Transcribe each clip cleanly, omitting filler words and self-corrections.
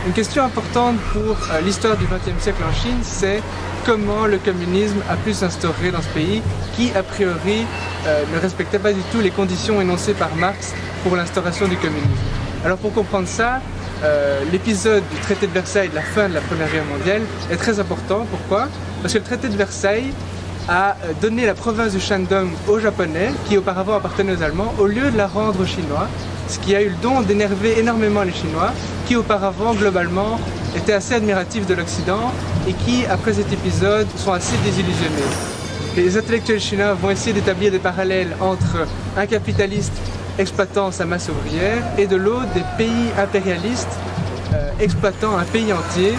Une question importante pour l'histoire du XXe siècle en Chine, c'est comment le communisme a pu s'instaurer dans ce pays qui, a priori, ne respectait pas du tout les conditions énoncées par Marx pour l'instauration du communisme. Alors pour comprendre ça, l'épisode du traité de Versailles de la fin de la Première Guerre mondiale est très important. Pourquoi? Parce que le traité de Versailles a donné la province du Shandong aux Japonais, qui auparavant appartenait aux Allemands, au lieu de la rendre aux Chinois, ce qui a eu le don d'énerver énormément les Chinois, qui auparavant, globalement, étaient assez admiratifs de l'Occident et qui, après cet épisode, sont assez désillusionnés. Les intellectuels chinois vont essayer d'établir des parallèles entre un capitaliste exploitant sa masse ouvrière et de l'autre des pays impérialistes exploitant un pays entier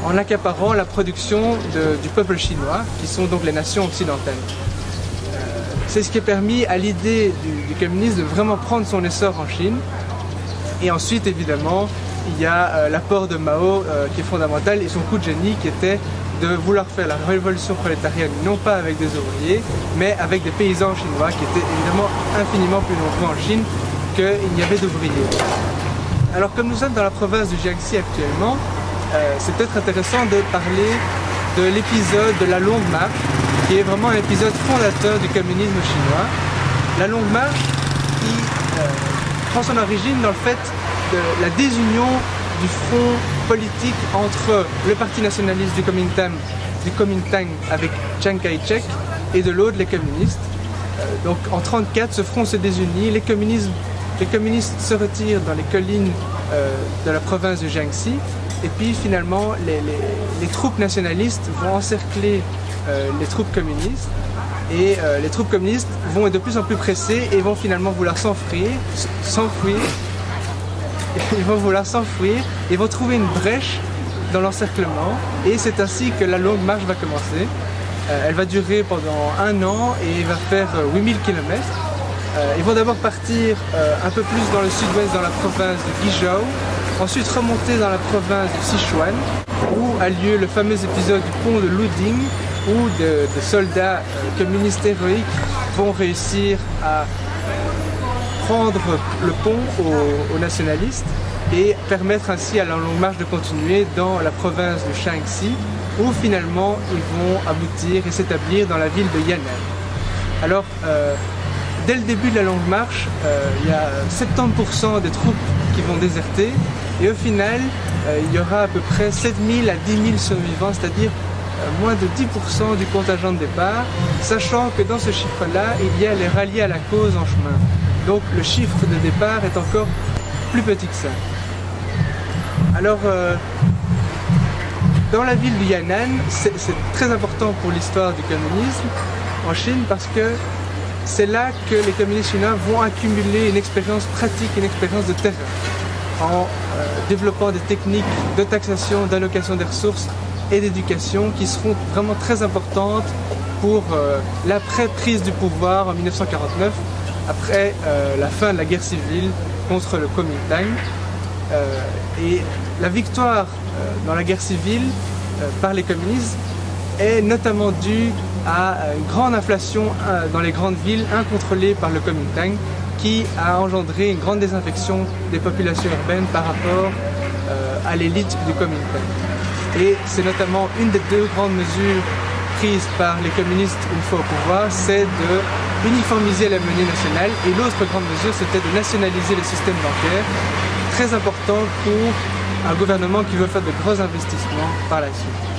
en accaparant la production du peuple chinois, qui sont donc les nations occidentales. C'est ce qui a permis à l'idée du communisme de vraiment prendre son essor en Chine. Et ensuite, évidemment, il y a l'apport de Mao qui est fondamental et son coup de génie qui était de vouloir faire la révolution prolétarienne, non pas avec des ouvriers, mais avec des paysans chinois qui étaient évidemment infiniment plus nombreux en Chine qu'il n'y avait d'ouvriers. Alors comme nous sommes dans la province du Jiangxi actuellement, c'est peut-être intéressant de parler de l'épisode de la Longue Marche, qui est vraiment un épisode fondateur du communisme chinois. La Longue Marche qui prend son origine dans le fait de la désunion du front politique entre le parti nationaliste du Kuomintang avec Chiang Kai-shek et de l'autre les communistes. Donc en 1934, ce front se désunit, les communistes se retirent dans les collines de la province du Jiangxi, et puis finalement les troupes nationalistes vont encercler les troupes communistes, et les troupes communistes vont être de plus en plus pressées et vont finalement vouloir s'enfuir. Ils vont vouloir s'enfuir, ils vont trouver une brèche dans l'encerclement, et c'est ainsi que la Longue Marche va commencer. Elle va durer pendant 1 an et va faire 8000 km. Ils vont d'abord partir un peu plus dans le sud-ouest, dans la province de Guizhou, ensuite remonter dans la province de Sichuan, où a lieu le fameux épisode du pont de Luding, où de soldats communistes héroïques vont réussir à prendre le pont aux nationalistes et permettre ainsi à la Longue Marche de continuer dans la province de Shaanxi, où finalement ils vont aboutir et s'établir dans la ville de Yan'an. Alors, dès le début de la Longue Marche, il y a 70% des troupes qui vont déserter, et au final, il y aura à peu près 7000 à 10 000 survivants, c'est-à-dire moins de 10% du contingent de départ, sachant que dans ce chiffre-là, il y a les ralliés à la cause en chemin. Donc le chiffre de départ est encore plus petit que ça. Alors, dans la ville de Yan'an, c'est très important pour l'histoire du communisme en Chine, parce que c'est là que les communistes chinois vont accumuler une expérience pratique, une expérience de terrain, en développant des techniques de taxation, d'allocation des ressources et d'éducation qui seront vraiment très importantes pour l'après-prise du pouvoir en 1949, après la fin de la guerre civile contre le Kuomintang. Et la victoire dans la guerre civile par les communistes est notamment due à une grande inflation dans les grandes villes incontrôlée par le Kuomintang, qui a engendré une grande désinfection des populations urbaines par rapport à l'élite du Kuomintang. Et c'est notamment une des 2 grandes mesures prises par les communistes une fois au pouvoir, c'est de uniformiser la monnaie nationale, et l'autre grande mesure c'était de nationaliser le système bancaire, très important pour un gouvernement qui veut faire de gros investissements par la suite.